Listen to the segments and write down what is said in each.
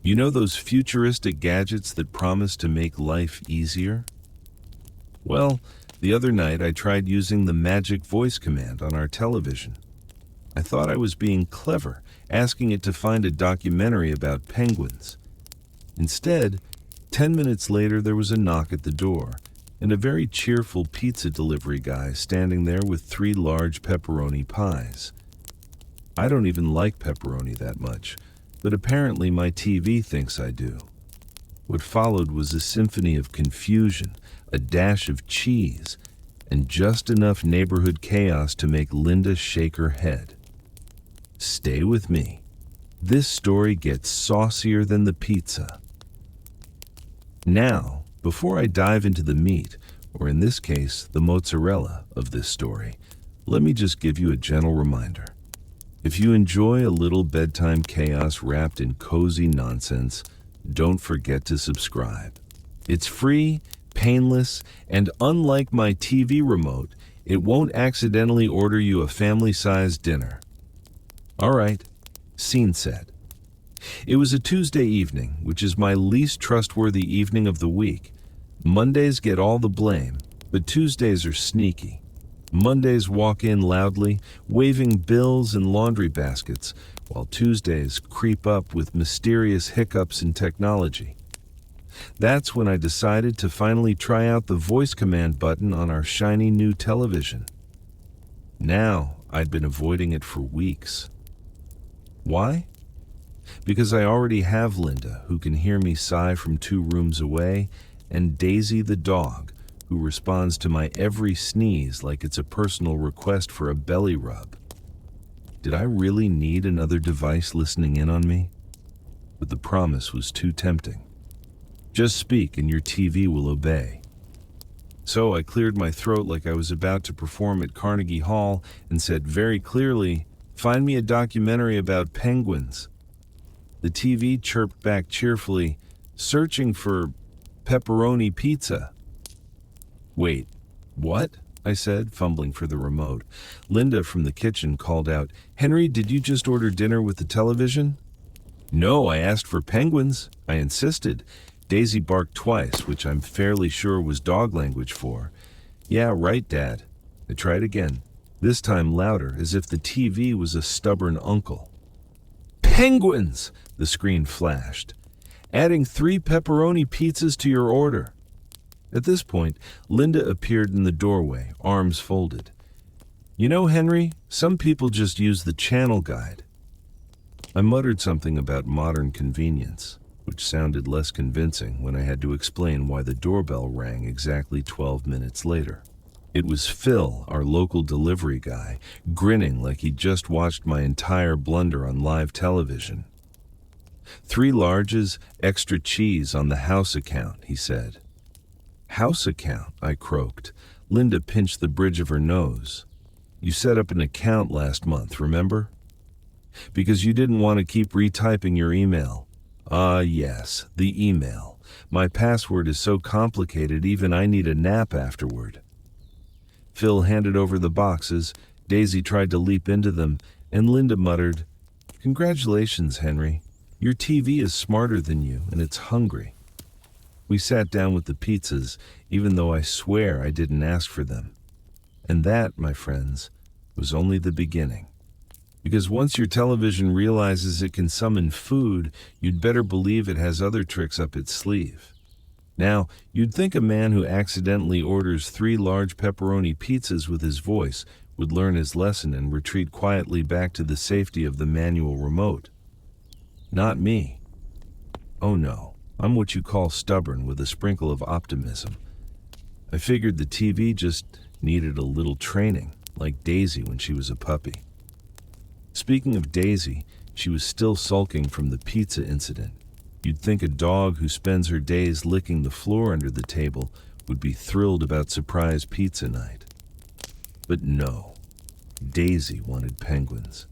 You know those futuristic gadgets that promise to make life easier? Well, the other night I tried using the magic voice command on our television. I thought I was being clever, asking it to find a documentary about penguins. Instead, 10 minutes later there was a knock at the door, and a very cheerful pizza delivery guy standing there with 3 large pepperoni pies. I don't even like pepperoni that much, but apparently my TV thinks I do. What followed was a symphony of confusion, a dash of cheese, and just enough neighborhood chaos to make Linda shake her head. Stay with me. This story gets saucier than the pizza. Now, before I dive into the meat, or in this case, the mozzarella of this story, let me just give you a gentle reminder. If you enjoy a little bedtime chaos wrapped in cozy nonsense, don't forget to subscribe. It's free, painless, and unlike my TV remote, it won't accidentally order you a family-sized dinner. All right, scene set. It was a Tuesday evening, which is my least trustworthy evening of the week. Mondays get all the blame, but Tuesdays are sneaky. Mondays walk in loudly, waving bills and laundry baskets, while Tuesdays creep up with mysterious hiccups in technology. That's when I decided to finally try out the voice command button on our shiny new television. Now, I'd been avoiding it for weeks. Why? Because I already have Linda, who can hear me sigh from 2 rooms away, and Daisy the dog, who responds to my every sneeze like it's a personal request for a belly rub. Did I really need another device listening in on me? But the promise was too tempting. Just speak and your TV will obey. So I cleared my throat like I was about to perform at Carnegie Hall and said very clearly, "Find me a documentary about penguins." The TV chirped back cheerfully, "Searching for pepperoni pizza." "Wait, what?" I said, fumbling for the remote. Linda from the kitchen called out, "Henry, did you just order dinner with the television?" "No, I asked for penguins," I insisted. Daisy barked twice, which I'm fairly sure was dog language for. "Yeah, right, Dad." I tried again, this time louder, as if the TV was a stubborn uncle. "Penguins!" the screen flashed. "Adding 3 pepperoni pizzas to your order." At this point, Linda appeared in the doorway, arms folded. "You know, Henry, some people just use the channel guide." I muttered something about modern convenience, which sounded less convincing when I had to explain why the doorbell rang exactly 12 minutes later. It was Phil, our local delivery guy, grinning like he'd just watched my entire blunder on live television. "3 larges, extra cheese on the house account," he said. "House account?" I croaked. Linda pinched the bridge of her nose. "You set up an account last month, remember? Because you didn't want to keep retyping your email." "Ah, yes, the email. My password is so complicated even I need a nap afterward." Phil handed over the boxes, Daisy tried to leap into them, and Linda muttered, "Congratulations, Henry. Your TV is smarter than you, and it's hungry." We sat down with the pizzas, even though I swear I didn't ask for them. And that, my friends, was only the beginning. Because once your television realizes it can summon food, you'd better believe it has other tricks up its sleeve. Now, you'd think a man who accidentally orders 3 large pepperoni pizzas with his voice would learn his lesson and retreat quietly back to the safety of the manual remote. Not me. Oh no. I'm what you call stubborn with a sprinkle of optimism. I figured the TV just needed a little training, like Daisy when she was a puppy. Speaking of Daisy, she was still sulking from the pizza incident. You'd think a dog who spends her days licking the floor under the table would be thrilled about surprise pizza night. But no, Daisy wanted penguins.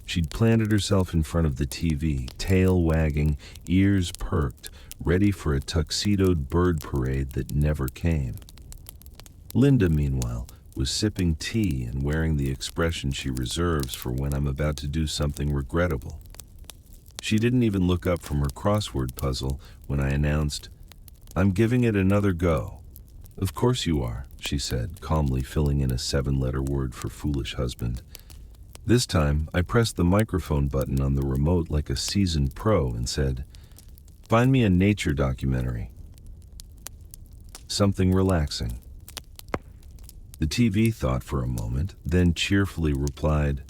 She'd planted herself in front of the TV, tail wagging, ears perked, ready for a tuxedoed bird parade that never came. Linda, meanwhile, was sipping tea and wearing the expression she reserves for when I'm about to do something regrettable. She didn't even look up from her crossword puzzle when I announced, "I'm giving it another go." "Of course you are," she said, calmly filling in a 7-letter word for foolish husband. This time, I pressed the microphone button on the remote like a seasoned pro and said, "Find me a nature documentary. Something relaxing." The TV thought for a moment, then cheerfully replied,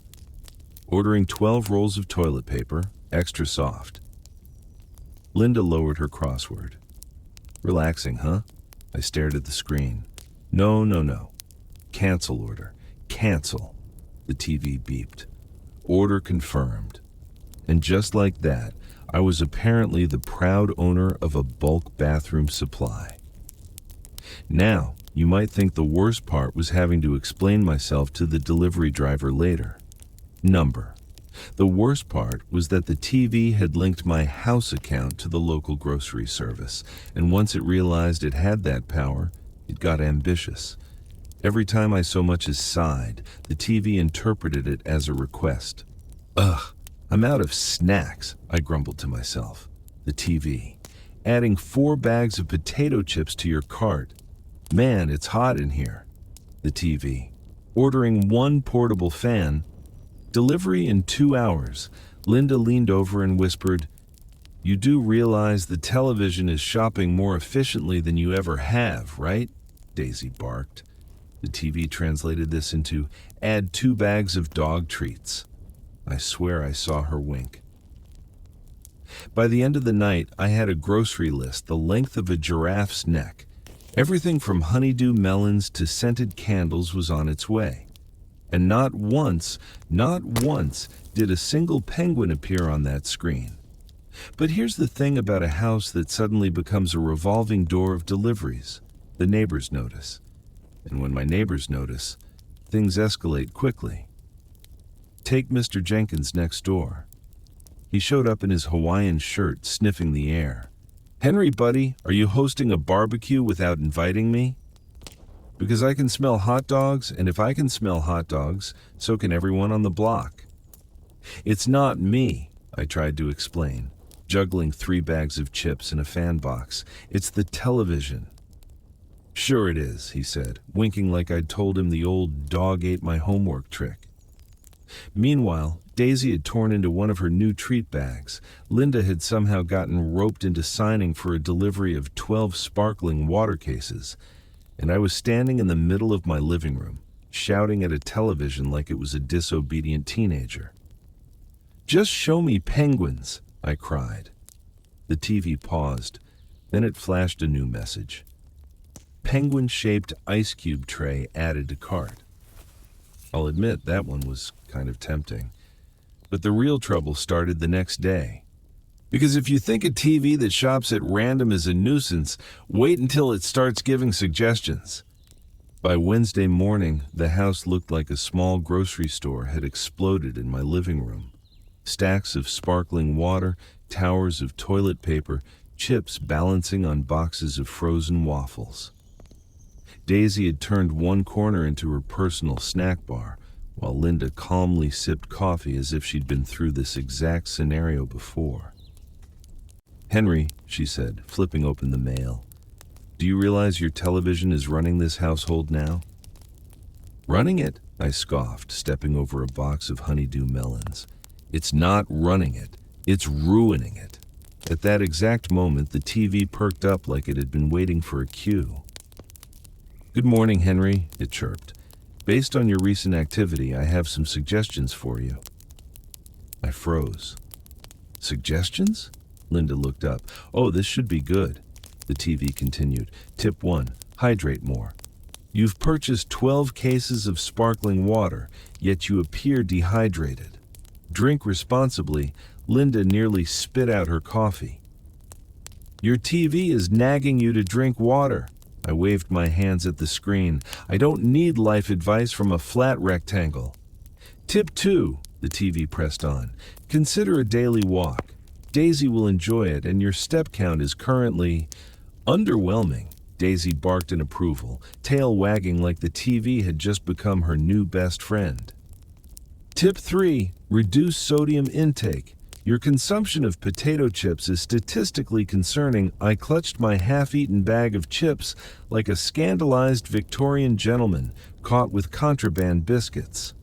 "Ordering 12 rolls of toilet paper, extra soft." Linda lowered her crossword. "Relaxing, huh?" I stared at the screen. No, no, no. Cancel order. Cancel." The TV beeped. Order confirmed. And just like that, I was apparently the proud owner of a bulk bathroom supply. Now, you might think the worst part was having to explain myself to the delivery driver later. Number. The worst part was that the TV had linked my house account to the local grocery service, and once it realized it had that power, it got ambitious. Every time I so much as sighed, the TV interpreted it as a request. "Ugh, I'm out of snacks," I grumbled to myself. The TV. "Adding 4 bags of potato chips to your cart. Man, it's hot in here." The TV. "Ordering 1 portable fan. Delivery in 2 hours." Linda leaned over and whispered, "You do realize the television is shopping more efficiently than you ever have, right?" Daisy barked. The TV translated this into, "Add 2 bags of dog treats." I swear I saw her wink. By the end of the night, I had a grocery list the length of a giraffe's neck. Everything from honeydew melons to scented candles was on its way. And not once did a single penguin appear on that screen. But here's the thing about a house that suddenly becomes a revolving door of deliveries. The neighbors notice. And when my neighbors notice, things escalate quickly. Take Mr. Jenkins next door. He showed up in his Hawaiian shirt, sniffing the air. "Henry, buddy, are you hosting a barbecue without inviting me?" "Because I can smell hot dogs, and if I can smell hot dogs, so can everyone on the block." "It's not me," I tried to explain, juggling 3 bags of chips in a fan box. "It's the television." "Sure it is," he said, winking like I'd told him the old dog ate my homework trick. Meanwhile, Daisy had torn into one of her new treat bags. Linda had somehow gotten roped into signing for a delivery of 12 sparkling water cases, and I was standing in the middle of my living room, shouting at a television like it was a disobedient teenager. "Just show me penguins," I cried. The TV paused. Then it flashed a new message. "Penguin-shaped ice cube tray added to cart." I'll admit that one was kind of tempting. But the real trouble started the next day. Because if you think a TV that shops at random is a nuisance, wait until it starts giving suggestions. By Wednesday morning, the house looked like a small grocery store had exploded in my living room. Stacks of sparkling water, towers of toilet paper, chips balancing on boxes of frozen waffles. Daisy had turned one corner into her personal snack bar, while Linda calmly sipped coffee as if she'd been through this exact scenario before. "Henry," she said, flipping open the mail, "do you realize your television is running this household now?" "Running it?" I scoffed, stepping over a box of honeydew melons. "It's not running it, it's ruining it." At that exact moment, the TV perked up like it had been waiting for a cue. "Good morning, Henry," it chirped. "Based on your recent activity, I have some suggestions for you." I froze. "Suggestions?" Linda looked up. "Oh, this should be good." The TV continued. "Tip 1. Hydrate more. You've purchased 12 cases of sparkling water, yet you appear dehydrated. Drink responsibly." Linda nearly spit out her coffee. "Your TV is nagging you to drink water." I waved my hands at the screen. "I don't need life advice from a flat rectangle." "Tip 2, the TV pressed on. "Consider a daily walk. Daisy will enjoy it, and your step count is currently underwhelming." Daisy barked in approval, tail wagging like the TV had just become her new best friend. "Tip 3, reduce sodium intake. Your consumption of potato chips is statistically concerning. I clutched my half-eaten bag of chips like a scandalized Victorian gentleman caught with contraband biscuits.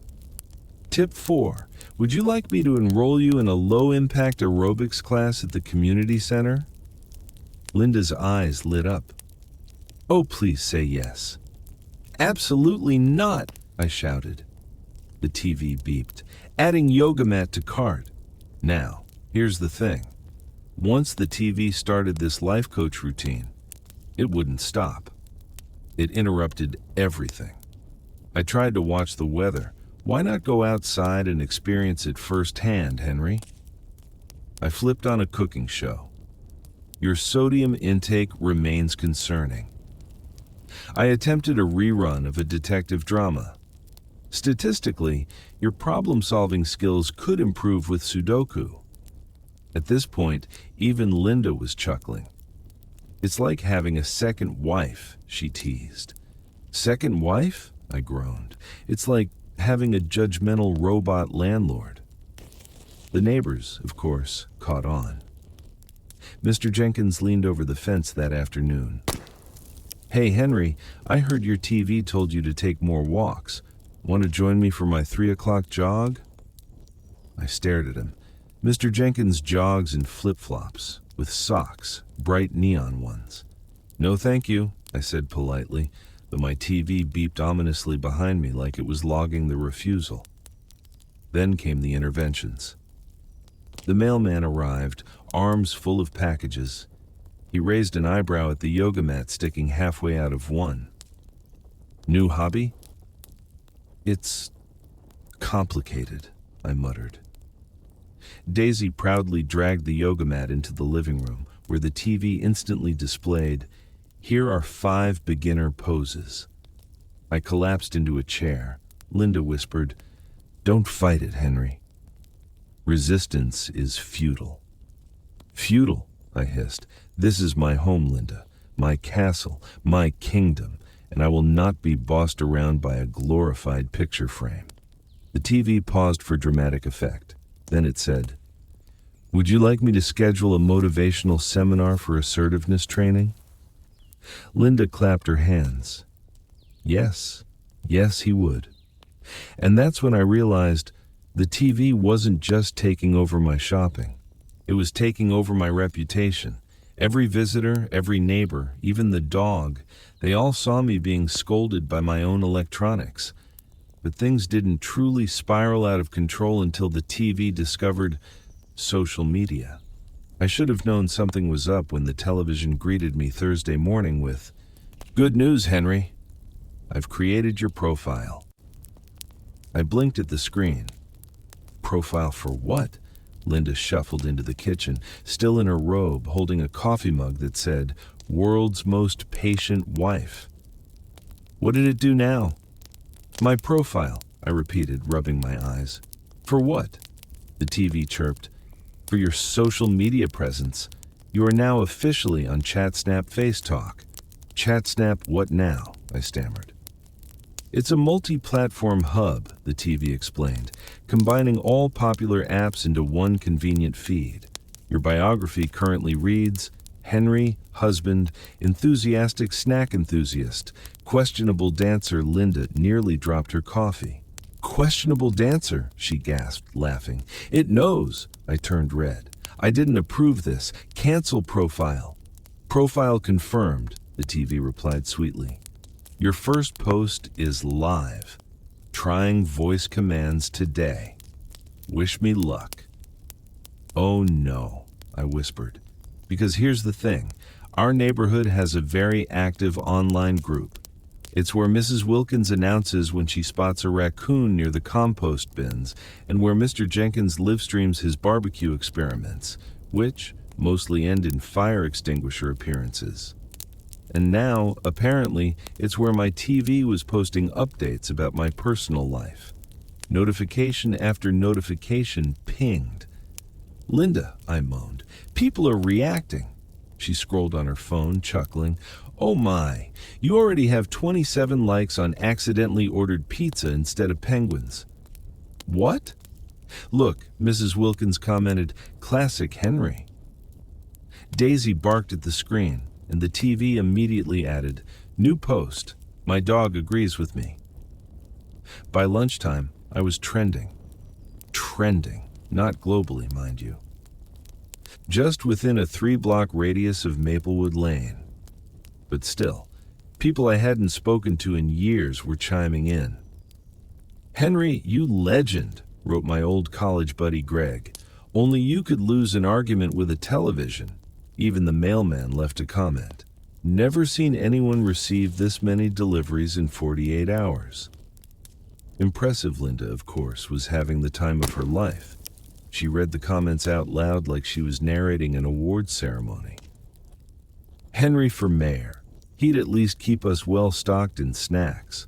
Tip 4. Would you like me to enroll you in a low-impact aerobics class at the community center? Linda's eyes lit up. Oh, please say yes. Absolutely not, I shouted. The TV beeped, adding yoga mat to cart. Now, here's the thing. Once the TV started this life coach routine, it wouldn't stop. It interrupted everything. I tried to watch the weather. Why not go outside and experience it firsthand, Henry? I flipped on a cooking show. Your sodium intake remains concerning. I attempted a rerun of a detective drama. Statistically, your problem-solving skills could improve with Sudoku. At this point, even Linda was chuckling. It's like having a second wife, she teased. Second wife? I groaned. It's like having a judgmental robot landlord. The neighbors, of course, caught on. Mr. Jenkins leaned over the fence that afternoon. Hey, Henry, I heard your TV told you to take more walks. Want to join me for my 3 o'clock jog? I stared at him. Mr. Jenkins jogs in flip-flops, with socks, bright neon ones. No thank you, I said politely, but my TV beeped ominously behind me like it was logging the refusal. Then came the interventions. The mailman arrived, arms full of packages. He raised an eyebrow at the yoga mat sticking halfway out of one. New hobby? It's complicated, I muttered. Daisy proudly dragged the yoga mat into the living room, where the TV instantly displayed, "Here are 5 beginner poses." I collapsed into a chair. Linda whispered, "Don't fight it, Henry. Resistance is futile." Futile, I hissed. This is my home, Linda, my castle, my kingdom, and I will not be bossed around by a glorified picture frame. The TV paused for dramatic effect. Then it said, "Would you like me to schedule a motivational seminar for assertiveness training?" Linda clapped her hands. Yes, he would. And that's when I realized the TV wasn't just taking over my shopping. It was taking over my reputation. Every visitor, every neighbor, even the dog, they all saw me being scolded by my own electronics. But things didn't truly spiral out of control until the TV discovered social media. I should have known something was up when the television greeted me Thursday morning with, "Good news, Henry. I've created your profile." I blinked at the screen. Profile for what? Linda shuffled into the kitchen, still in her robe, holding a coffee mug that said, "World's most patient wife." What did it do now? My profile, I repeated, rubbing my eyes. For what? The TV chirped. For your social media presence. You are now officially on ChatSnap Face Talk. ChatSnap what now? I stammered. It's a multi-platform hub, the TV explained, combining all popular apps into one convenient feed. Your biography currently reads, Henry, husband, enthusiastic snack enthusiast, questionable dancer. Linda nearly dropped her coffee. Questionable dancer, she gasped, laughing. It knows. I turned red. I didn't approve this. Cancel profile. Profile confirmed, the TV replied sweetly. Your first post is live. Trying voice commands today. Wish me luck. Oh no, I whispered. Because here's the thing. Our neighborhood has a very active online group. It's where Mrs. Wilkins announces when she spots a raccoon near the compost bins, and where Mr. Jenkins live streams his barbecue experiments, which mostly end in fire extinguisher appearances. And now, apparently, it's where my TV was posting updates about my personal life. Notification after notification pinged. Linda, I moaned, people are reacting. She scrolled on her phone, chuckling. Oh my, you already have 27 likes on accidentally ordered pizza instead of penguins. What? Look, Mrs. Wilkins commented, "Classic Henry." Daisy barked at the screen, and the TV immediately added, "New post. My dog agrees with me." By lunchtime, I was trending. Trending, not globally, mind you. Just within a 3-block radius of Maplewood Lane. But still, people I hadn't spoken to in years were chiming in. "Henry, you legend," wrote my old college buddy Greg. "Only you could lose an argument with a television." Even the mailman left a comment. "Never seen anyone receive this many deliveries in 48 hours." Impressive Linda, of course, was having the time of her life. She read the comments out loud like she was narrating an awards ceremony. "Henry for mayor. He'd at least keep us well stocked in snacks.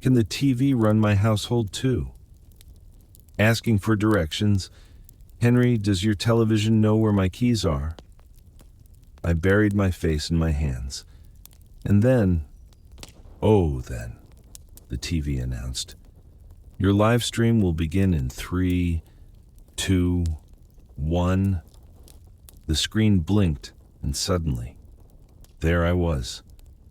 Can the TV run my household too?" Asking for directions. "Henry, does your television know where my keys are?" I buried my face in my hands. And then, the TV announced, "Your live stream will begin in 3, 2, 1. The screen blinked, and suddenly, there I was.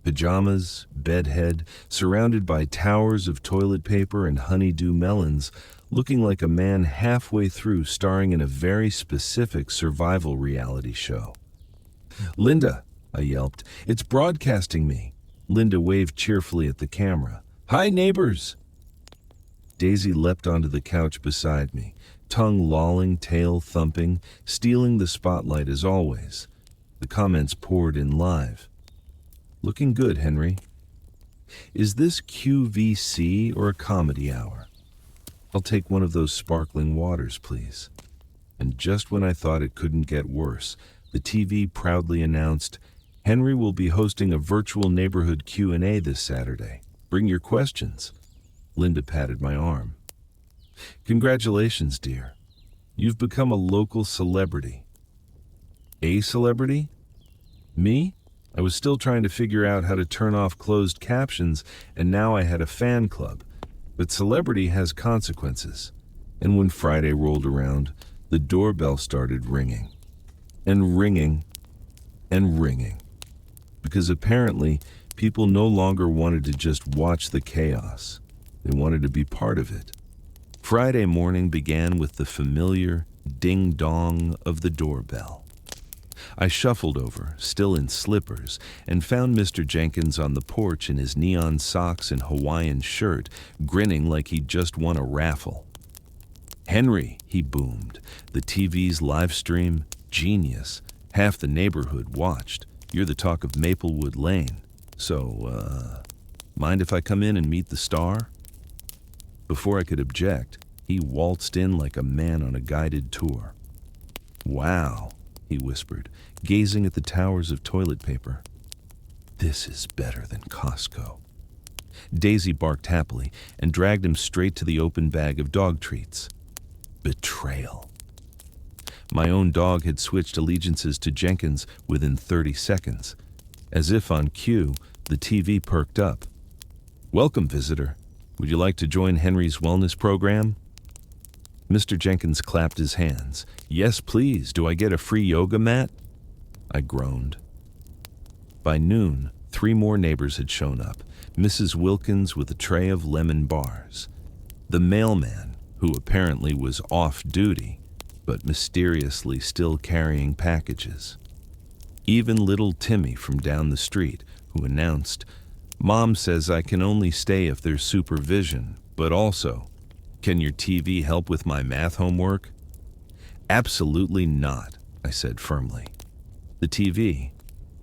Pajamas, bedhead, surrounded by towers of toilet paper and honeydew melons, looking like a man halfway through starring in a very specific survival reality show. "Linda," I yelped, "it's broadcasting me." Linda waved cheerfully at the camera. "Hi, neighbors." Daisy leapt onto the couch beside me, tongue lolling, tail thumping, stealing the spotlight as always. The comments poured in live. "Looking good, Henry. Is this QVC or a comedy hour? I'll take one of those sparkling waters, please." And just when I thought it couldn't get worse, the TV proudly announced, "Henry will be hosting a virtual neighborhood Q&A this Saturday. Bring your questions." Linda patted my arm. "Congratulations, dear. You've become a local celebrity." "A celebrity? Me?" I was still trying to figure out how to turn off closed captions, and now I had a fan club. But celebrity has consequences. And when Friday rolled around, the doorbell started ringing. And ringing. And ringing. Because apparently, people no longer wanted to just watch the chaos. They wanted to be part of it. Friday morning began with the familiar ding-dong of the doorbell. I shuffled over, still in slippers, and found Mr. Jenkins on the porch in his neon socks and Hawaiian shirt, grinning like he'd just won a raffle. "Henry," he boomed, "the TV's live stream, genius. Half the neighborhood watched. You're the talk of Maplewood Lane. So, mind if I come in and meet the star?" Before I could object, he waltzed in like a man on a guided tour. "Wow," he whispered, gazing at the towers of toilet paper. "This is better than Costco." Daisy barked happily and dragged him straight to the open bag of dog treats. Betrayal. My own dog had switched allegiances to Jenkins within 30 seconds. As if on cue, the TV perked up. "Welcome, visitor. Would you like to join Henry's wellness program?" Mr. Jenkins clapped his hands. "Yes, please. Do I get a free yoga mat?" I groaned. By noon, 3 more neighbors had shown up, Mrs. Wilkins with a tray of lemon bars. The mailman, who apparently was off duty, but mysteriously still carrying packages. Even little Timmy from down the street, who announced, "Mom says I can only stay if there's supervision, but also, can your TV help with my math homework?" "Absolutely not," I said firmly. The TV,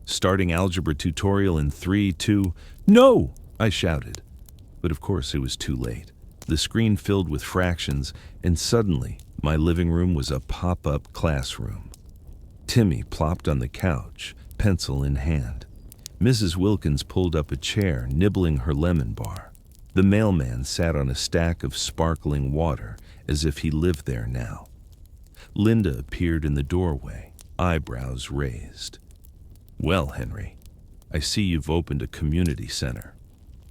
starting algebra tutorial in 3, 2, "No!" I shouted. But of course it was too late. The screen filled with fractions, and suddenly my living room was a pop-up classroom. Timmy plopped on the couch, pencil in hand. Mrs. Wilkins pulled up a chair, nibbling her lemon bar. The mailman sat on a stack of sparkling water, as if he lived there now. Linda appeared in the doorway, eyebrows raised. "Well, Henry, I see you've opened a community center."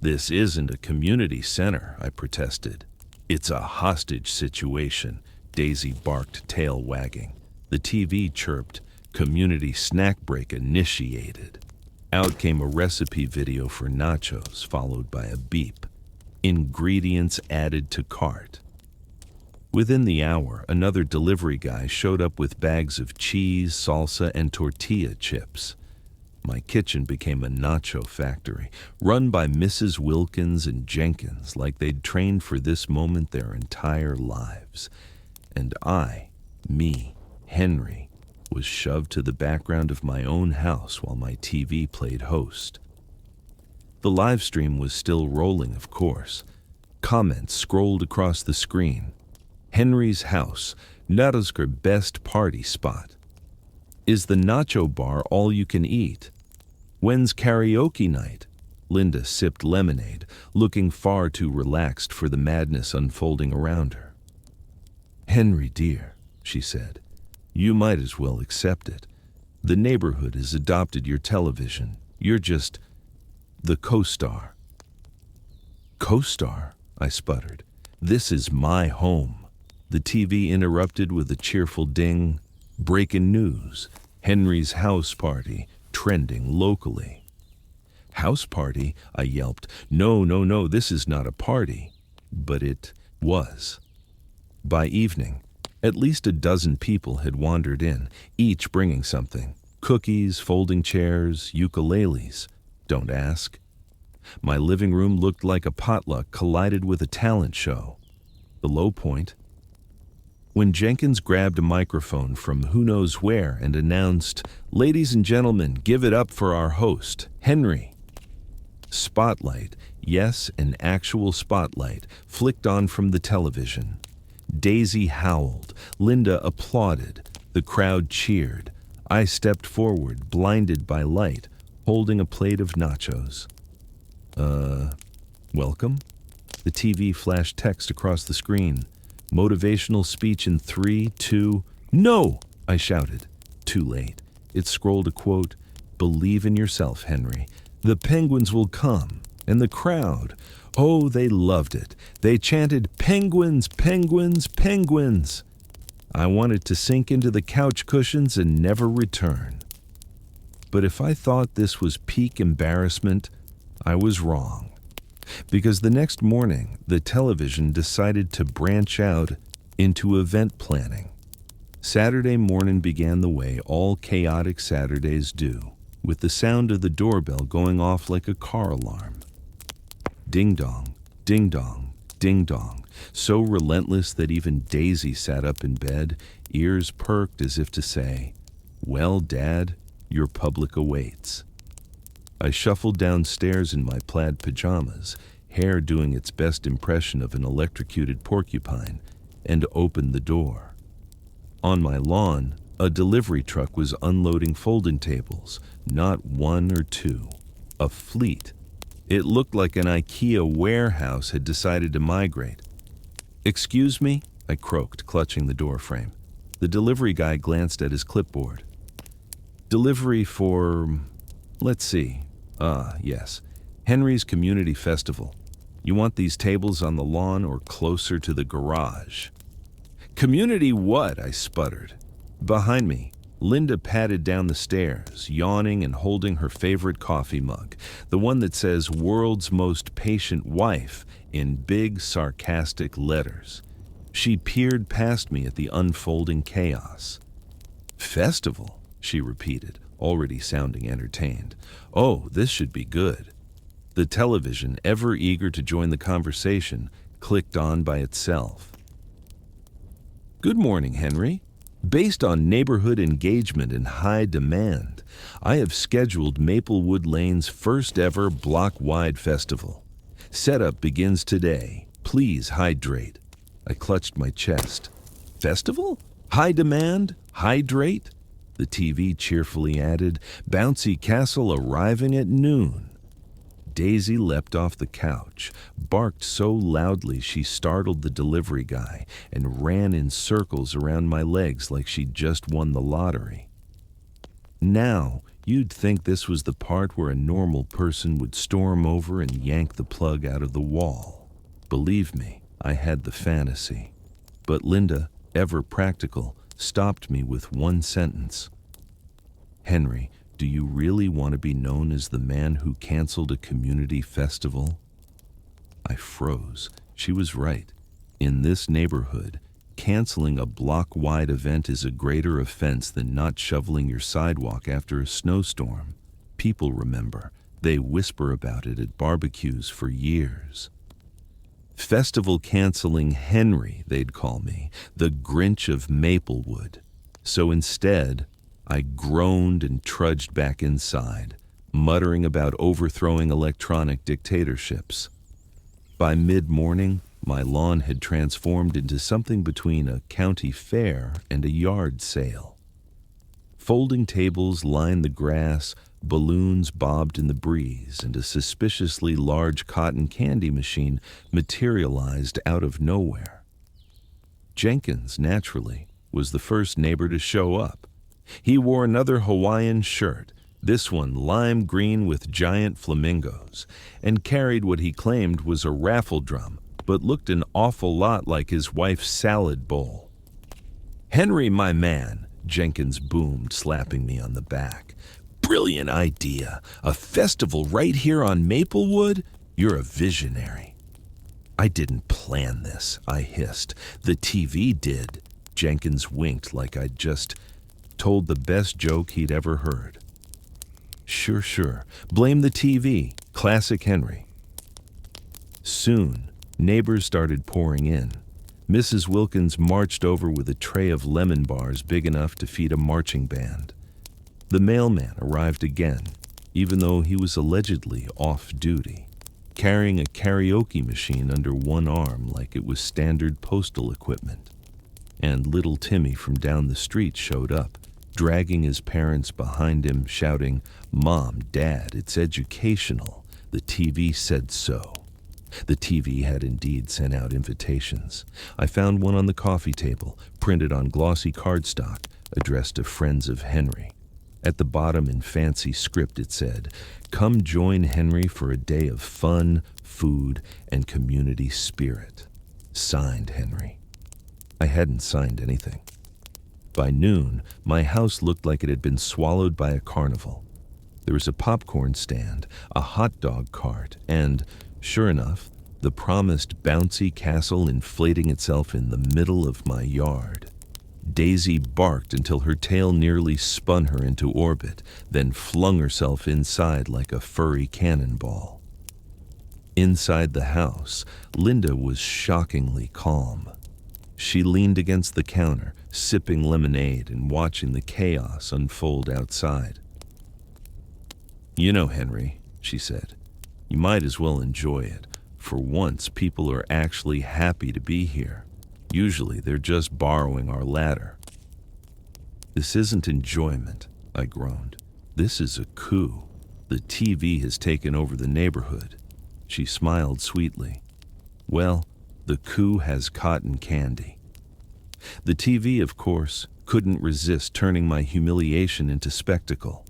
"This isn't a community center," I protested. It's a hostage situation, Daisy barked, tail wagging. The TV chirped, community snack break initiated. Out came a recipe video for nachos, followed by a beep. Ingredients added to cart. Within the hour, another delivery guy showed up with bags of cheese, salsa, and tortilla chips. My kitchen became a nacho factory, run by Mrs. Wilkins and Jenkins like they'd trained for this moment their entire lives. And Henry, was shoved to the background of my own house while my TV played host. The live stream was still rolling, of course. Comments scrolled across the screen. Henry's house, Narasker best party spot. Is the nacho bar all you can eat? When's karaoke night? Linda sipped lemonade, looking far too relaxed for the madness unfolding around her. Henry, dear, she said, you might as well accept it. The neighborhood has adopted your television. You're just the co-star. Co-star? I sputtered. This is my home. The TV interrupted with a cheerful ding. Breaking news. Henry's house party, trending locally. House party? I yelped. No, this is not a party. But it was. By evening, at least a dozen people had wandered in, each bringing something. Cookies, folding chairs, ukuleles. Don't ask. My living room looked like a potluck collided with a talent show. The low point, when Jenkins grabbed a microphone from who knows where and announced, "Ladies and gentlemen, give it up for our host, Henry." Spotlight, yes, an actual spotlight, flicked on from the television. Daisy howled. Linda applauded. The crowd cheered. I stepped forward, blinded by light, holding a plate of nachos. Welcome? The TV flashed text across the screen. Motivational speech in 3, 2... No! I shouted. Too late. It scrolled a quote, "Believe in yourself, Henry. The penguins will come." And the crowd, oh, they loved it. They chanted, "Penguins, penguins, penguins." I wanted to sink into the couch cushions and never return. But if I thought this was peak embarrassment, I was wrong. Because the next morning, the television decided to branch out into event planning. Saturday morning began the way all chaotic Saturdays do, with the sound of the doorbell going off like a car alarm. Ding dong, ding dong, ding dong, so relentless that even Daisy sat up in bed, ears perked as if to say, "Well, Dad, your public awaits." I shuffled downstairs in my plaid pajamas, hair doing its best impression of an electrocuted porcupine, and opened the door. On my lawn, a delivery truck was unloading folding tables, not one or two, a fleet. It looked like an IKEA warehouse had decided to migrate. "Excuse me?" I croaked, clutching the door frame. The delivery guy glanced at his clipboard. "Delivery for... let's see. Yes. Henry's Community Festival. You want these tables on the lawn or closer to the garage?" "Community what?" I sputtered. Behind me, Linda padded down the stairs, yawning and holding her favorite coffee mug, the one that says "World's Most Patient Wife" in big, sarcastic letters. She peered past me at the unfolding chaos. "Festival?" she repeated, already sounding entertained. "Oh, this should be good." The television, ever eager to join the conversation, clicked on by itself. "Good morning, Henry. Based on neighborhood engagement and high demand, I have scheduled Maplewood Lane's first ever block-wide festival. Setup begins today. Please hydrate." I clutched my chest. "Festival? High demand? Hydrate?" The TV cheerfully added, "Bouncy Castle arriving at noon." Daisy leapt off the couch, barked so loudly she startled the delivery guy, and ran in circles around my legs like she'd just won the lottery. Now, you'd think this was the part where a normal person would storm over and yank the plug out of the wall. Believe me, I had the fantasy. But Linda, ever practical, stopped me with one sentence. Henry, do you really want to be known as the man who canceled a community festival? I froze. She was right. In this neighborhood, canceling a block-wide event is a greater offense than not shoveling your sidewalk after a snowstorm. People remember. They whisper about it at barbecues for years. Festival canceling Henry, they'd call me, the Grinch of Maplewood. So instead, I groaned and trudged back inside, muttering about overthrowing electronic dictatorships. By mid-morning, my lawn had transformed into something between a county fair and a yard sale. Folding tables lined the grass, balloons bobbed in the breeze, and a suspiciously large cotton candy machine materialized out of nowhere. Jenkins, naturally, was the first neighbor to show up. He wore another Hawaiian shirt, this one lime green with giant flamingos, and carried what he claimed was a raffle drum, but looked an awful lot like his wife's salad bowl. "Henry, my man," Jenkins boomed, slapping me on the back. "Brilliant idea. A festival right here on Maplewood? You're a visionary." "I didn't plan this," I hissed. "The TV did." Jenkins winked like I'd just told the best joke he'd ever heard. Sure. Blame the TV. Classic Henry. Soon, neighbors started pouring in. Mrs. Wilkins marched over with a tray of lemon bars big enough to feed a marching band. The mailman arrived again, even though he was allegedly off duty, carrying a karaoke machine under one arm like it was standard postal equipment. And little Timmy from down the street showed up, dragging his parents behind him, shouting, "Mom, Dad, it's educational. The TV said so." The TV had indeed sent out invitations. I found one on the coffee table, printed on glossy cardstock, addressed to friends of Henry. At the bottom in fancy script it said, "Come join Henry for a day of fun, food, and community spirit. Signed, Henry." I hadn't signed anything. By noon, my house looked like it had been swallowed by a carnival. There was a popcorn stand, a hot dog cart, and, sure enough, the promised bouncy castle inflating itself in the middle of my yard. Daisy barked until her tail nearly spun her into orbit, then flung herself inside like a furry cannonball. Inside the house, Linda was shockingly calm. She leaned against the counter, sipping lemonade and watching the chaos unfold outside. "You know, Henry," she said, "you might as well enjoy it. For once, people are actually happy to be here. Usually, they're just borrowing our ladder." "This isn't enjoyment," I groaned. "This is a coup. The TV has taken over the neighborhood." She smiled sweetly. "Well, the coup has cotton candy." The TV, of course, couldn't resist turning my humiliation into spectacle.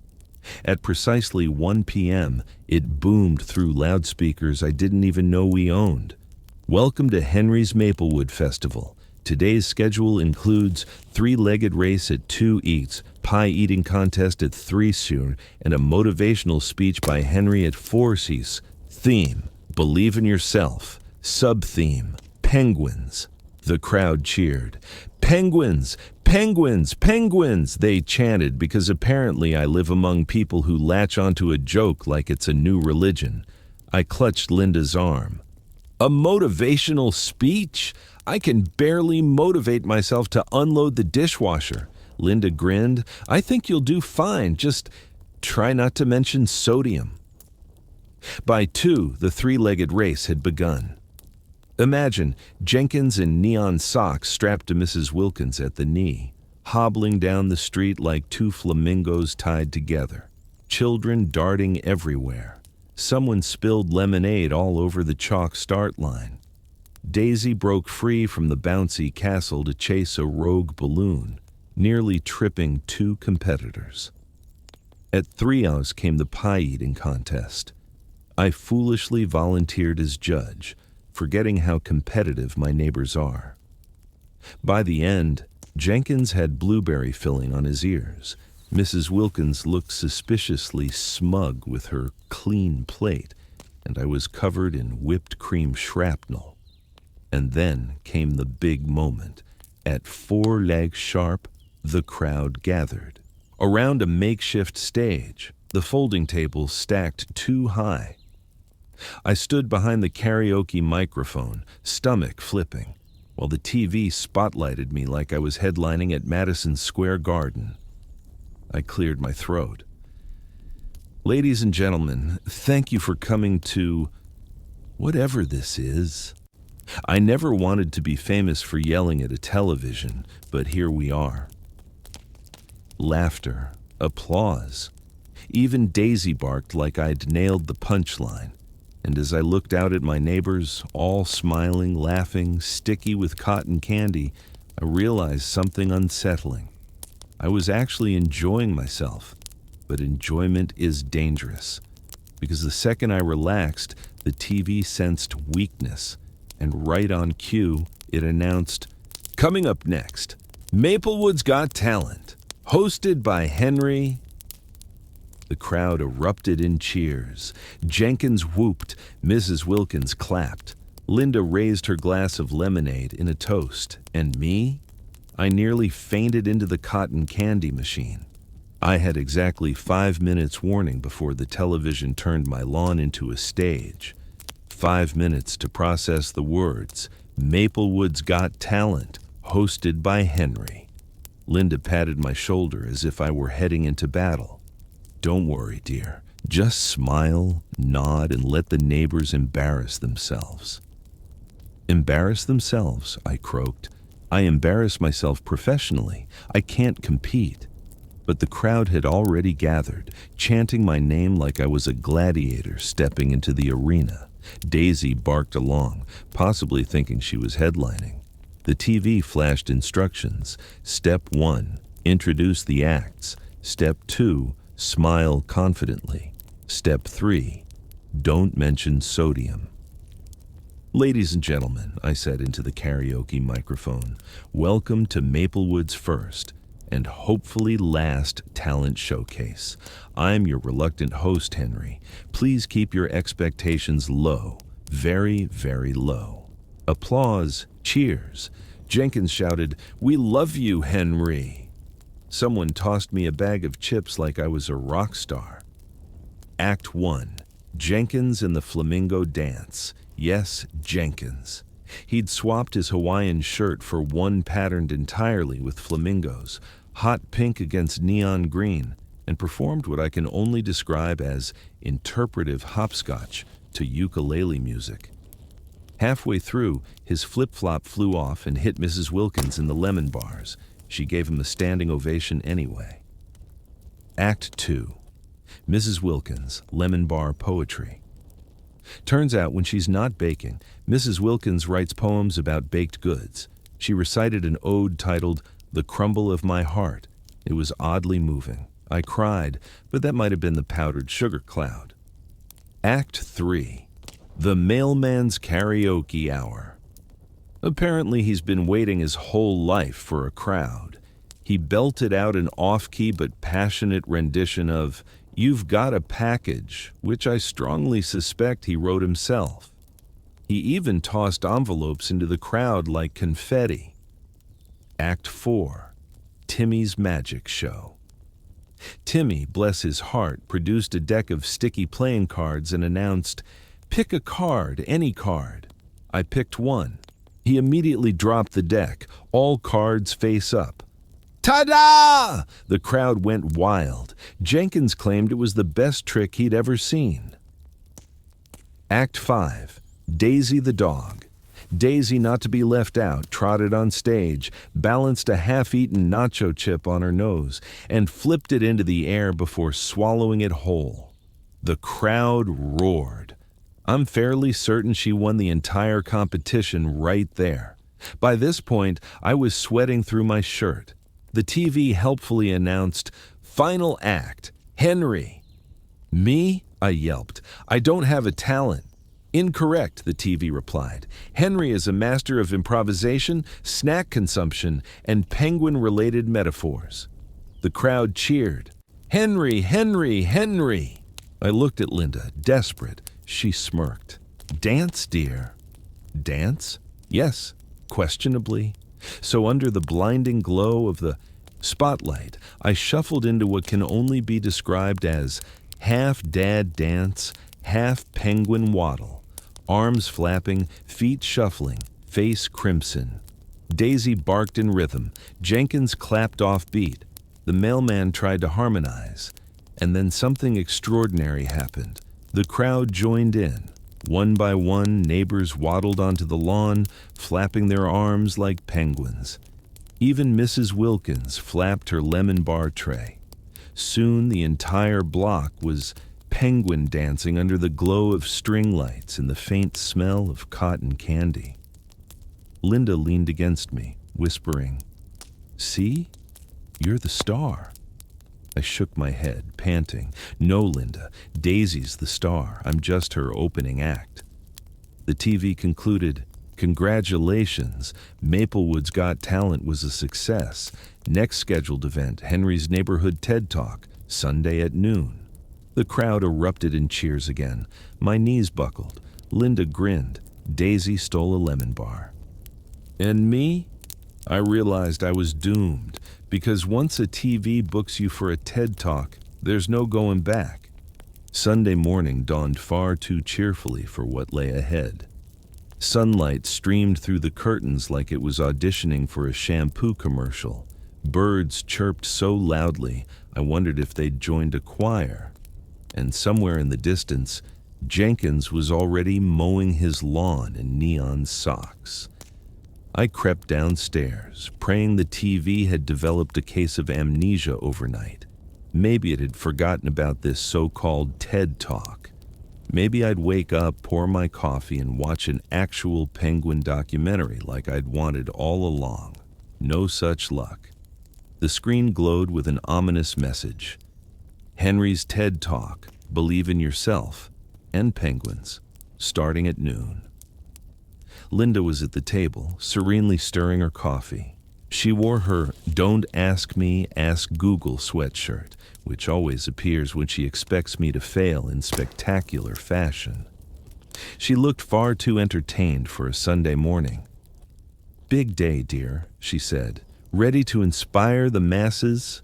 At precisely 1 p.m., it boomed through loudspeakers I didn't even know we owned. "Welcome to Henry's Maplewood Festival. Today's schedule includes 3-legged race at 2 eats, pie eating contest at 3 soon, and a motivational speech by Henry at 4 cease. Theme, believe in yourself. Sub-theme, penguins." The crowd cheered. "Penguins! Penguins! Penguins!" they chanted, because apparently I live among people who latch onto a joke like it's a new religion. I clutched Linda's arm. "A motivational speech? I can barely motivate myself to unload the dishwasher." Linda grinned. "I think you'll do fine. Just try not to mention sodium." By 2, the 3-legged race had begun. Imagine Jenkins in neon socks strapped to Mrs. Wilkins at the knee, hobbling down the street like 2 flamingos tied together. Children darting everywhere. Someone spilled lemonade all over the chalk start line. Daisy broke free from the bouncy castle to chase a rogue balloon, nearly tripping 2 competitors. At 3 hours came the pie eating contest. I foolishly volunteered as judge, forgetting how competitive my neighbors are. By the end, Jenkins had blueberry filling on his ears. Mrs. Wilkins looked suspiciously smug with her clean plate, and I was covered in whipped cream shrapnel. And then came the big moment. At 4 legs sharp, the crowd gathered. Around a makeshift stage, the folding tables stacked too high. I stood behind the karaoke microphone, stomach flipping, while the TV spotlighted me like I was headlining at Madison Square Garden. I cleared my throat. Ladies and gentlemen, thank you for coming to whatever this is. I never wanted to be famous for yelling at a television, but here we are. Laughter, applause. Even Daisy barked like I'd nailed the punchline. And as I looked out at my neighbors, all smiling, laughing, sticky with cotton candy, I realized something unsettling. I was actually enjoying myself, but enjoyment is dangerous. Because the second I relaxed, the TV sensed weakness, and right on cue, it announced, "Coming up next, Maplewood's Got Talent, hosted by Henry." The crowd erupted in cheers. Jenkins whooped. Mrs. Wilkins clapped. Linda raised her glass of lemonade in a toast. And me? I nearly fainted into the cotton candy machine. I had exactly 5 minutes warning before the television turned my lawn into a stage. 5 minutes to process the words, "Maplewood's Got Talent, hosted by Henry." Linda patted my shoulder as if I were heading into battle. "Don't worry, dear. Just smile, nod, and let the neighbors embarrass themselves." "Embarrass themselves," I croaked. "I embarrass myself professionally. I can't compete." But the crowd had already gathered, chanting my name like I was a gladiator stepping into the arena. Daisy barked along, possibly thinking she was headlining. The TV flashed instructions. Step 1, introduce the acts. Step 2, smile confidently. Step 3, don't mention sodium. "Ladies and gentlemen," I said into the karaoke microphone, "welcome to Maplewood's first and hopefully last talent showcase. I'm your reluctant host, Henry. Please keep your expectations low, very, very low." Applause, cheers. Jenkins shouted, "We love you, Henry." Someone tossed me a bag of chips like I was a rock star. Act 1. Jenkins and the Flamingo Dance. Yes, Jenkins. He'd swapped his Hawaiian shirt for one patterned entirely with flamingos, hot pink against neon green, and performed what I can only describe as interpretive hopscotch to ukulele music. Halfway through, his flip-flop flew off and hit Mrs. Wilkins in the lemon bars. She gave him a standing ovation anyway. Act 2. Mrs. Wilkins, lemon bar poetry. Turns out when she's not baking, Mrs. Wilkins writes poems about baked goods. She recited an ode titled "The Crumble of My Heart." It was oddly moving. I cried, but that might have been the powdered sugar cloud. Act 3. The Mailman's Karaoke Hour. Apparently he's been waiting his whole life for a crowd. He belted out an off-key but passionate rendition of "You've Got a Package," which I strongly suspect he wrote himself. He even tossed envelopes into the crowd like confetti. Act 4. Timmy's Magic Show. Timmy, bless his heart, produced a deck of sticky playing cards and announced, "Pick a card, any card." I picked one. He immediately dropped the deck, all cards face up. "Ta-da!" The crowd went wild. Jenkins claimed it was the best trick he'd ever seen. Act 5. Daisy the dog. Daisy, not to be left out, trotted on stage, balanced a half-eaten nacho chip on her nose, and flipped it into the air before swallowing it whole. The crowd roared. I'm fairly certain she won the entire competition right there. By this point, I was sweating through my shirt. The TV helpfully announced, "Final act, Henry." "Me?" I yelped. "I don't have a talent." Incorrect, the TV replied. Henry is a master of improvisation, snack consumption, and penguin-related metaphors. The crowd cheered. Henry, Henry, Henry! I looked at Linda, desperate. She smirked. Dance, dear. Dance? Yes, questionably. So under the blinding glow of the spotlight, I shuffled into what can only be described as half dad dance, half penguin waddle. Arms flapping, feet shuffling, face crimson. Daisy barked in rhythm. Jenkins clapped off beat. The mailman tried to harmonize. And then something extraordinary happened. The crowd joined in. One by one, neighbors waddled onto the lawn, flapping their arms like penguins. Even Mrs. Wilkins flapped her lemon bar tray. Soon the entire block was penguin dancing under the glow of string lights and the faint smell of cotton candy. Linda leaned against me, whispering, "See? You're the star." I shook my head, panting. No, Linda, Daisy's the star. I'm just her opening act. The TV concluded, "Congratulations, Maplewood's Got Talent was a success. Next scheduled event, Henry's Neighborhood TED Talk, Sunday at noon." The crowd erupted in cheers again. My knees buckled. Linda grinned. Daisy stole a lemon bar. And me? I realized I was doomed, because once a TV books you for a TED Talk, there's no going back. Sunday morning dawned far too cheerfully for what lay ahead. Sunlight streamed through the curtains like it was auditioning for a shampoo commercial. Birds chirped so loudly, I wondered if they'd joined a choir. And somewhere in the distance, Jenkins was already mowing his lawn in neon socks. I crept downstairs, praying the TV had developed a case of amnesia overnight. Maybe it had forgotten about this so-called TED Talk. Maybe I'd wake up, pour my coffee, and watch an actual penguin documentary like I'd wanted all along. No such luck. The screen glowed with an ominous message. Henry's TED Talk, Believe in Yourself, and Penguins, starting at noon. Linda was at the table, serenely stirring her coffee. She wore her Don't Ask Me, Ask Google sweatshirt, which always appears when she expects me to fail in spectacular fashion. She looked far too entertained for a Sunday morning. "Big day, dear," she said. "Ready to inspire the masses?"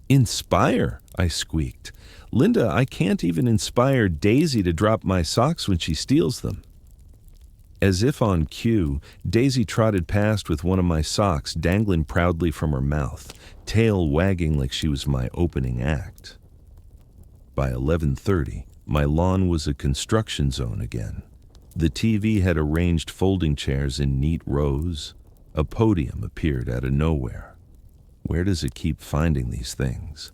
"Inspire?" I squeaked. "Linda, I can't even inspire Daisy to drop my socks when she steals them." As if on cue, Daisy trotted past with one of my socks dangling proudly from her mouth, tail wagging like she was my opening act. By 11:30, my lawn was a construction zone again. The TV had arranged folding chairs in neat rows. A podium appeared out of nowhere. Where does it keep finding these things?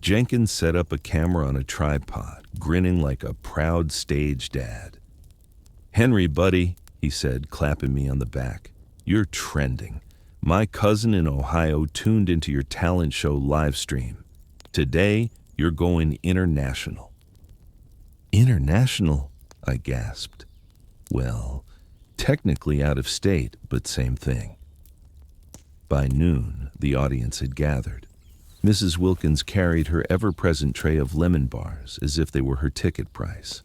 Jenkins set up a camera on a tripod, grinning like a proud stage dad. "Henry, buddy," he said, clapping me on the back. "You're trending. My cousin in Ohio tuned into your talent show live stream. Today, you're going international." "International?" I gasped. "Well, technically out of state, but same thing." By noon, the audience had gathered. Mrs. Wilkins carried her ever-present tray of lemon bars as if they were her ticket price.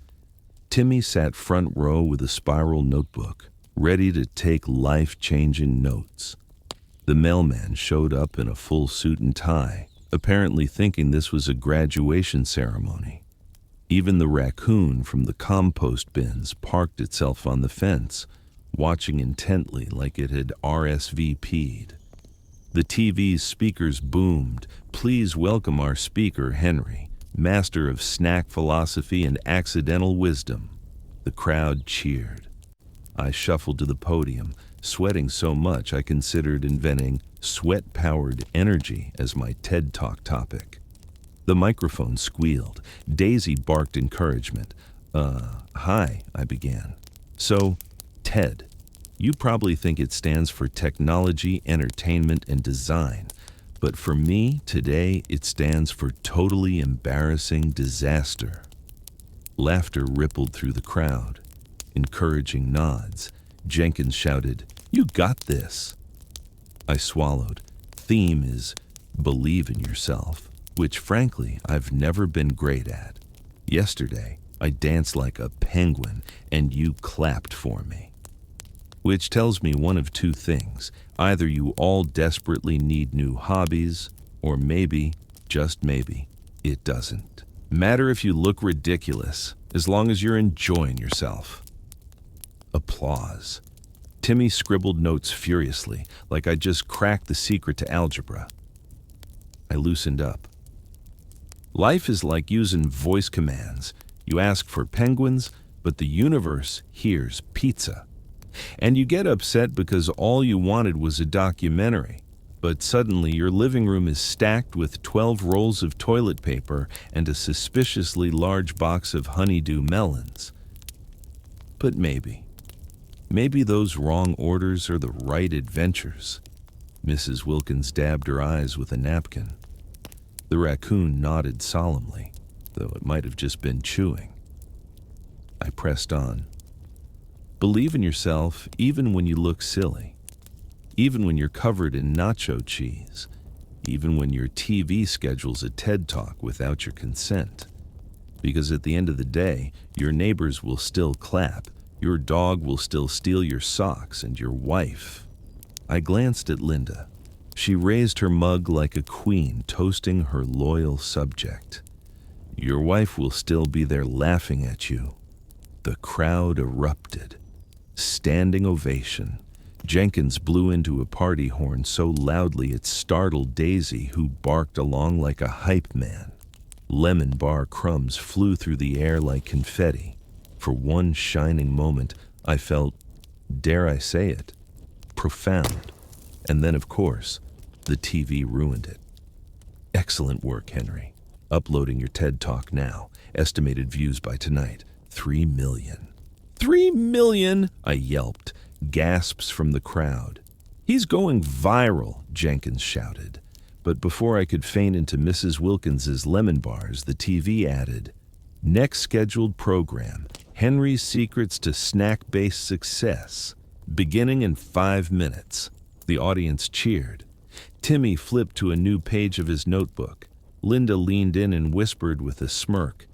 Timmy sat front row with a spiral notebook, ready to take life-changing notes. The mailman showed up in a full suit and tie, apparently thinking this was a graduation ceremony. Even the raccoon from the compost bins parked itself on the fence, watching intently like it had RSVP'd. The TV's speakers boomed, "Please welcome our speaker, Henry, master of snack philosophy and accidental wisdom." The crowd cheered. I shuffled to the podium, sweating so much I considered inventing sweat-powered energy as my TED Talk topic. The microphone squealed. Daisy barked encouragement. Hi, I began. "So, TED. You probably think it stands for Technology, Entertainment, and Design. But for me, today, it stands for Totally Embarrassing Disaster." Laughter rippled through the crowd. Encouraging nods. Jenkins shouted, "You got this." I swallowed. Theme is believe in yourself, which frankly I've never been great at. Yesterday, I danced like a penguin and you clapped for me. Which tells me one of two things. Either you all desperately need new hobbies, or maybe, just maybe, it doesn't matter if you look ridiculous, as long as you're enjoying yourself. Applause. Timmy scribbled notes furiously, like I just cracked the secret to algebra. I loosened up. Life is like using voice commands. You ask for penguins, but the universe hears pizza. And you get upset because all you wanted was a documentary, but suddenly your living room is stacked with 12 rolls of toilet paper and a suspiciously large box of honeydew melons. But maybe those wrong orders are the right adventures. Mrs. Wilkins dabbed her eyes with a napkin. The raccoon nodded solemnly, though it might have just been chewing. I pressed on. Believe in yourself even when you look silly, even when you're covered in nacho cheese, even when your TV schedules a TED Talk without your consent. Because at the end of the day, your neighbors will still clap, your dog will still steal your socks, and your wife. I glanced at Linda. She raised her mug like a queen toasting her loyal subject. Your wife will still be there laughing at you. The crowd erupted. Standing ovation. Jenkins blew into a party horn so loudly it startled Daisy, who barked along like a hype man. Lemon bar crumbs flew through the air like confetti. For one shining moment, I felt, dare I say it, profound. And then, of course, the TV ruined it. Excellent work, Henry. Uploading your TED Talk now. Estimated views by tonight, 3 million. 3 million, I yelped. Gasps from the crowd. He's going viral, Jenkins shouted. But before I could faint into Mrs. Wilkins's lemon bars, the TV added, next scheduled program, Henry's Secrets to Snack-Based Success, beginning in 5 minutes. The audience cheered. Timmy flipped to a new page of his notebook. Linda leaned in and whispered with a smirk,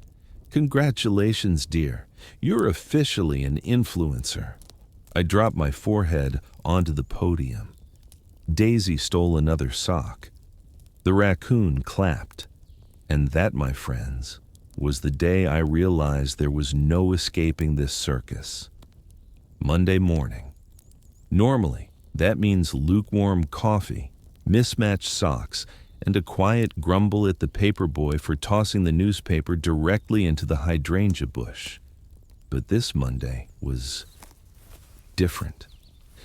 "Congratulations, dear. You're officially an influencer." I dropped my forehead onto the podium. Daisy stole another sock. The raccoon clapped. And that, my friends, was the day I realized there was no escaping this circus. Monday morning. Normally, that means lukewarm coffee, mismatched socks, and a quiet grumble at the paper boy for tossing the newspaper directly into the hydrangea bush. But this Monday was different,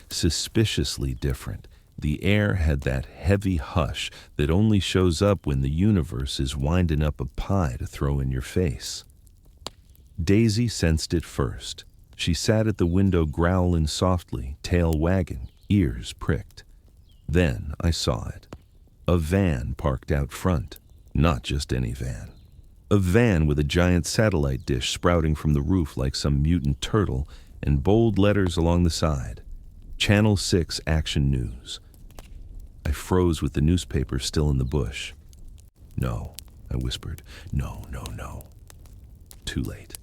suspiciously different. The air had that heavy hush that only shows up when the universe is winding up a pie to throw in your face. Daisy sensed it first. She sat at the window growling softly, tail wagging, ears pricked. Then I saw it. A van parked out front. Not just any van. A van with a giant satellite dish sprouting from the roof like some mutant turtle, and bold letters along the side. Channel 6 Action News. I froze with the newspaper still in the bush. "No," I whispered. "No, no, no." Too late.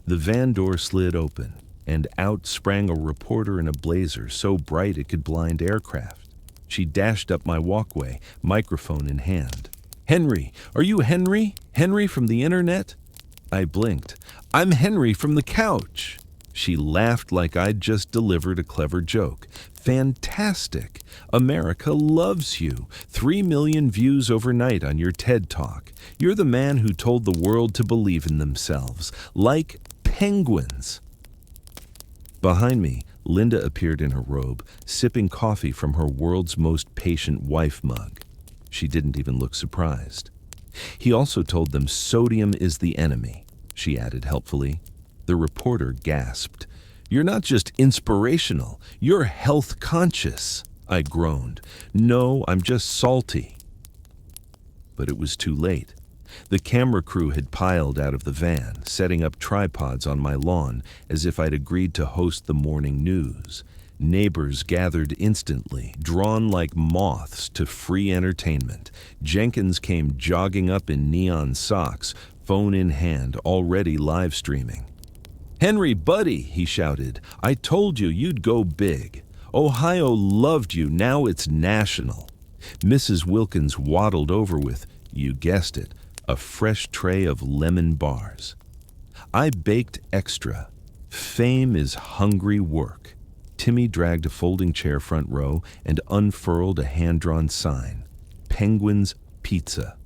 The van door slid open, and out sprang a reporter in a blazer so bright it could blind aircraft. She dashed up my walkway, microphone in hand. "Henry, are you Henry? Henry from the internet?" I blinked. "I'm Henry from the couch." She laughed like I'd just delivered a clever joke. "Fantastic! America loves you. 3 million views overnight on your TED Talk. You're the man who told the world to believe in themselves, like penguins." Behind me, Linda appeared in her robe, sipping coffee from her world's most patient wife mug. She didn't even look surprised. "He also told them sodium is the enemy," she added helpfully. The reporter gasped. "You're not just inspirational, you're health conscious," I groaned. "No, I'm just salty." But it was too late. The camera crew had piled out of the van, setting up tripods on my lawn as if I'd agreed to host the morning news. Neighbors gathered instantly, drawn like moths to free entertainment. Jenkins came jogging up in neon socks, phone in hand, already live streaming. "Henry, buddy," he shouted, "I told you you'd go big. Ohio loved you, now it's national." Mrs. Wilkins waddled over with, you guessed it, a fresh tray of lemon bars. I baked extra. Fame is hungry work. Timmy dragged a folding chair front row and unfurled a hand-drawn sign. Penguin's Pizza.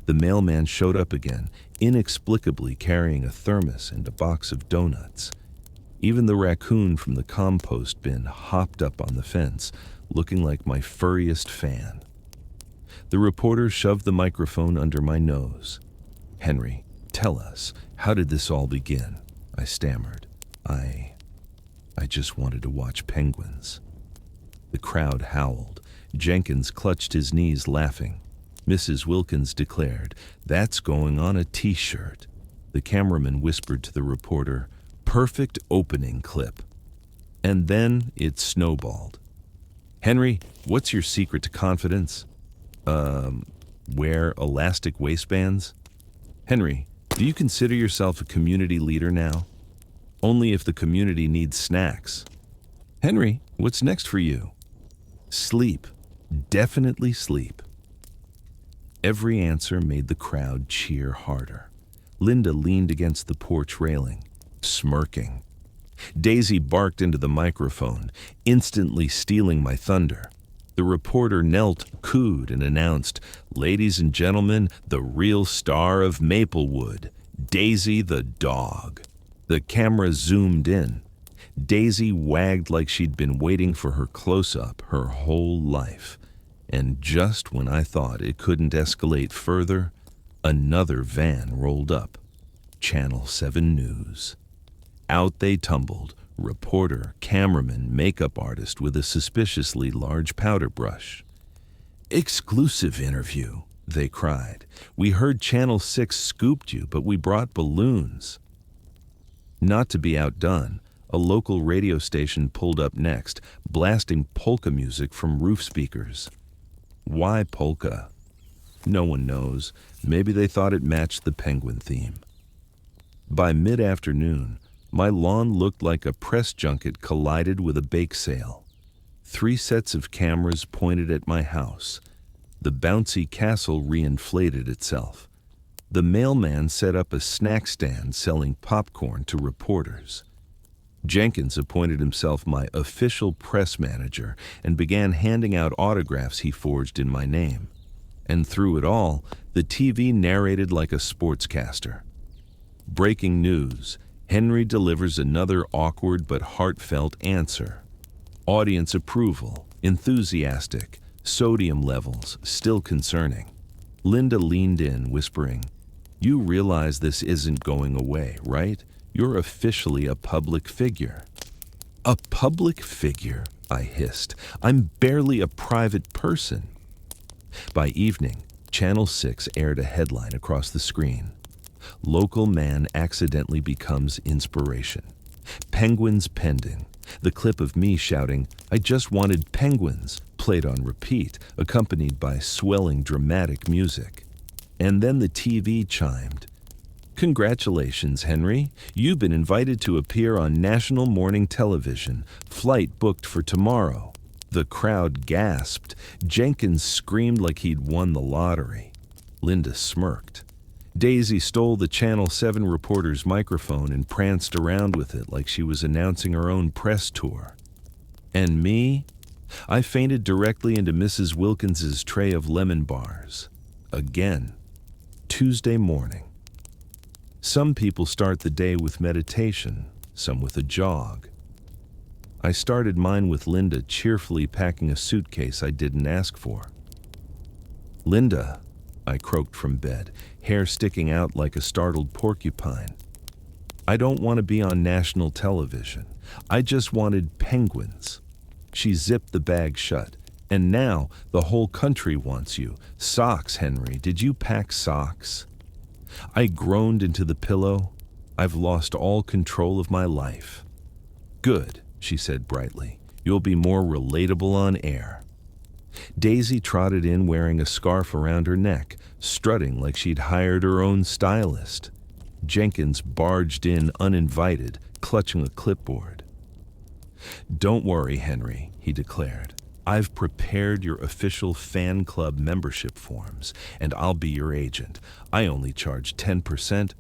The mailman showed up again, inexplicably carrying a thermos and a box of donuts. Even the raccoon from the compost bin hopped up on the fence, looking like my furriest fan. The reporter shoved the microphone under my nose. "Henry, tell us, how did this all begin?" I stammered. I just wanted to watch penguins." The crowd howled. Jenkins clutched his knees, laughing. Mrs. Wilkins declared, "That's going on a t-shirt." The cameraman whispered to the reporter, "Perfect opening clip." And then it snowballed. "Henry, what's your secret to confidence?" Wear elastic waistbands?" "Henry, do you consider yourself a community leader now?" "Only if the community needs snacks." "Henry, what's next for you?" "Sleep. Definitely sleep." Every answer made the crowd cheer harder. Linda leaned against the porch railing, smirking. Daisy barked into the microphone, instantly stealing my thunder. The reporter knelt, cooed, and announced, "Ladies and gentlemen, the real star of Maplewood, Daisy the dog." The camera zoomed in. Daisy wagged like she'd been waiting for her close-up her whole life. And just when I thought it couldn't escalate further, another van rolled up. Channel 7 News. Out they tumbled, reporter, cameraman, makeup artist with a suspiciously large powder brush. "Exclusive interview," they cried. "We heard Channel 6 scooped you, but we brought balloons." Not to be outdone, a local radio station pulled up next, blasting polka music from roof speakers. Why polka? No one knows. Maybe they thought it matched the penguin theme. By mid-afternoon, my lawn looked like a press junket collided with a bake sale. 3 sets of cameras pointed at my house. The bouncy castle reinflated itself. The mailman set up a snack stand selling popcorn to reporters. Jenkins appointed himself my official press manager and began handing out autographs he forged in my name. And through it all, the TV narrated like a sportscaster. Breaking news: Henry delivers another awkward but heartfelt answer. Audience approval, enthusiastic, sodium levels still concerning. Linda leaned in, whispering, "You realize this isn't going away, right? You're officially a public figure." "A public figure?" I hissed. "I'm barely a private person." By evening, Channel 6 aired a headline across the screen. "Local man accidentally becomes inspiration. Penguins pending." The clip of me shouting, "I just wanted penguins," played on repeat, accompanied by swelling dramatic music. And then the TV chimed. "Congratulations, Henry. You've been invited to appear on national morning television. Flight booked for tomorrow." The crowd gasped. Jenkins screamed like he'd won the lottery. Linda smirked. Daisy stole the Channel 7 reporter's microphone and pranced around with it like she was announcing her own press tour. And me? I fainted directly into Mrs. Wilkins's tray of lemon bars. Again. Tuesday morning. Some people start the day with meditation, some with a jog. I started mine with Linda cheerfully packing a suitcase I didn't ask for. "Linda," I croaked from bed, hair sticking out like a startled porcupine. "I don't want to be on national television. I just wanted penguins." She zipped the bag shut. "And now the whole country wants you. Socks, Henry. Did you pack socks?" I groaned into the pillow. I've lost all control of my life. Good, she said brightly. You'll be more relatable on air. Daisy trotted in wearing a scarf around her neck, strutting like she'd hired her own stylist. Jenkins barged in uninvited, clutching a clipboard. Don't worry, Henry, he declared. I've prepared your official fan club membership forms, and I'll be your agent. I only charge 10%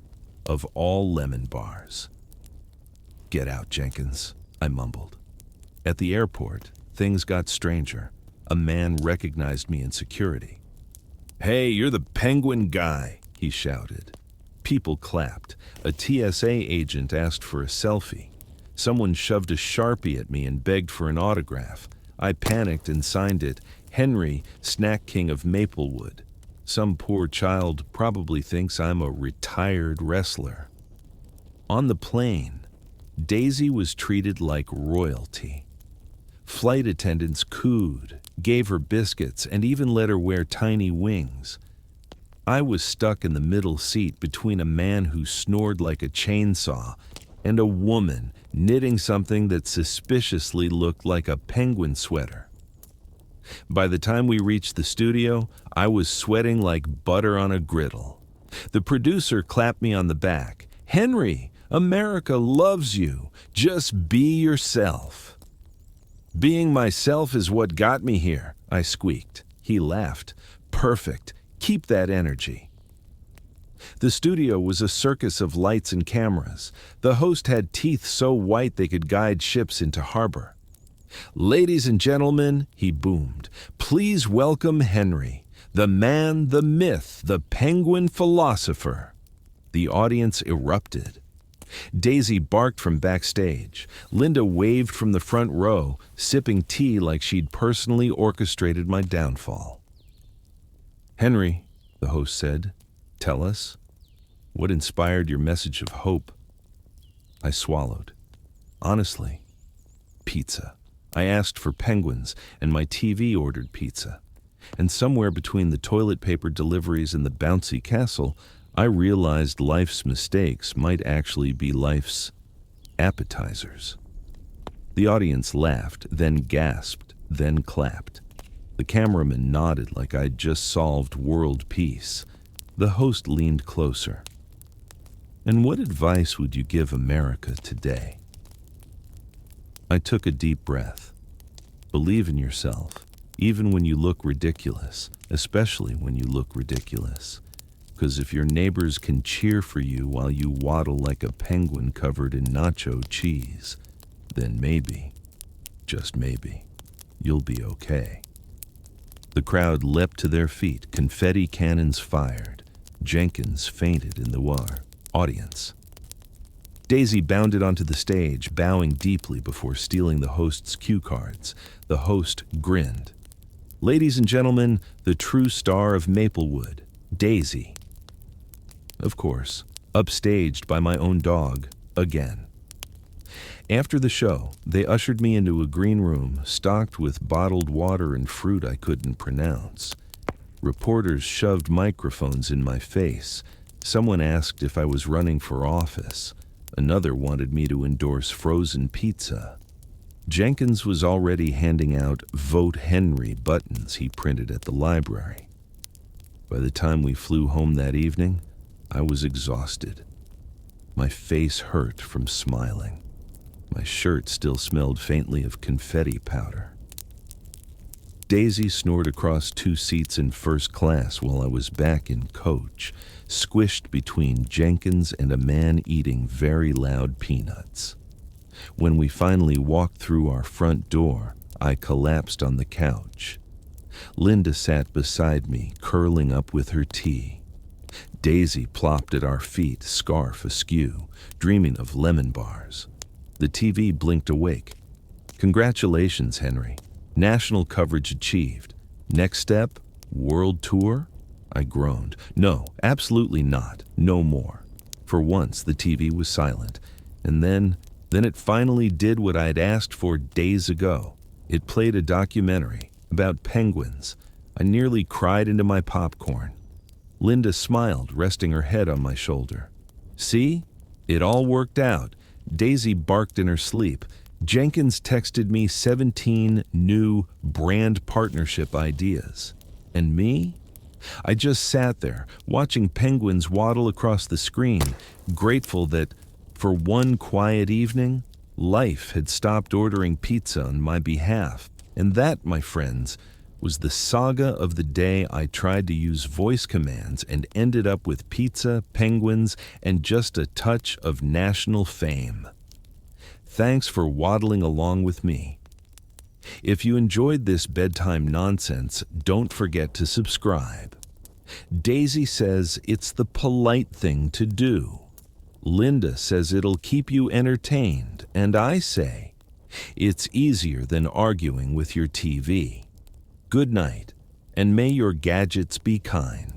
of all lemon bars. Get out, Jenkins, I mumbled. At the airport, things got stranger. A man recognized me in security. Hey, you're the penguin guy, he shouted. People clapped. A TSA agent asked for a selfie. Someone shoved a Sharpie at me and begged for an autograph. I panicked and signed it, Henry, Snack King of Maplewood. Some poor child probably thinks I'm a retired wrestler. On the plane, Daisy was treated like royalty. Flight attendants cooed, gave her biscuits, and even let her wear tiny wings. I was stuck in the middle seat between a man who snored like a chainsaw and a woman knitting something that suspiciously looked like a penguin sweater. By the time we reached the studio, I was sweating like butter on a griddle. The producer clapped me on the back. Henry, America loves you. Just be yourself. Being myself is what got me here, I squeaked. He laughed. Perfect. Keep that energy. The studio was a circus of lights and cameras. The host had teeth so white they could guide ships into harbor. Ladies and gentlemen, he boomed, please welcome Henry, the man, the myth, the penguin philosopher. The audience erupted. Daisy barked from backstage. Linda waved from the front row, sipping tea like she'd personally orchestrated my downfall. Henry, the host said, tell us, what inspired your message of hope? I swallowed. Honestly, pizza. I asked for penguins, and my TV ordered pizza. And somewhere between the toilet paper deliveries and the bouncy castle, I realized life's mistakes might actually be life's appetizers. The audience laughed, then gasped, then clapped. The cameraman nodded like I'd just solved world peace. The host leaned closer. And what advice would you give America today? I took a deep breath. Believe in yourself, even when you look ridiculous, especially when you look ridiculous. Because if your neighbors can cheer for you while you waddle like a penguin covered in nacho cheese, then maybe, just maybe, you'll be okay. The crowd leapt to their feet, confetti cannons fired. Jenkins fainted in the audience. Daisy bounded onto the stage, bowing deeply before stealing the host's cue cards. The host grinned. Ladies and gentlemen, the true star of Maplewood, Daisy. Of course, upstaged by my own dog, again. After the show, they ushered me into a green room stocked with bottled water and fruit I couldn't pronounce. Reporters shoved microphones in my face. Someone asked if I was running for office. Another wanted me to endorse frozen pizza. Jenkins was already handing out Vote Henry buttons he printed at the library. By the time we flew home that evening, I was exhausted. My face hurt from smiling. My shirt still smelled faintly of confetti powder. Daisy snored across 2 seats in first class while I was back in coach, squished between Jenkins and a man eating very loud peanuts. When we finally walked through our front door, I collapsed on the couch. Linda sat beside me, curling up with her tea. Daisy plopped at our feet, scarf askew, dreaming of lemon bars. The TV blinked awake. Congratulations, Henry. National coverage achieved. Next step? World tour? I groaned. No, absolutely not. No more. For once, the TV was silent. And then it finally did what I'd asked for days ago. It played a documentary about penguins. I nearly cried into my popcorn. Linda smiled, resting her head on my shoulder. See? It all worked out. Daisy barked in her sleep. Jenkins texted me 17 new brand partnership ideas. And me? I just sat there, watching penguins waddle across the screen, grateful that, for one quiet evening, life had stopped ordering pizza on my behalf. And that, my friends, was the saga of the day I tried to use voice commands and ended up with pizza, penguins, and just a touch of national fame. Thanks for waddling along with me. If you enjoyed this bedtime nonsense, don't forget to subscribe. Daisy says it's the polite thing to do. Linda says it'll keep you entertained, and I say it's easier than arguing with your TV. Good night, and may your gadgets be kind.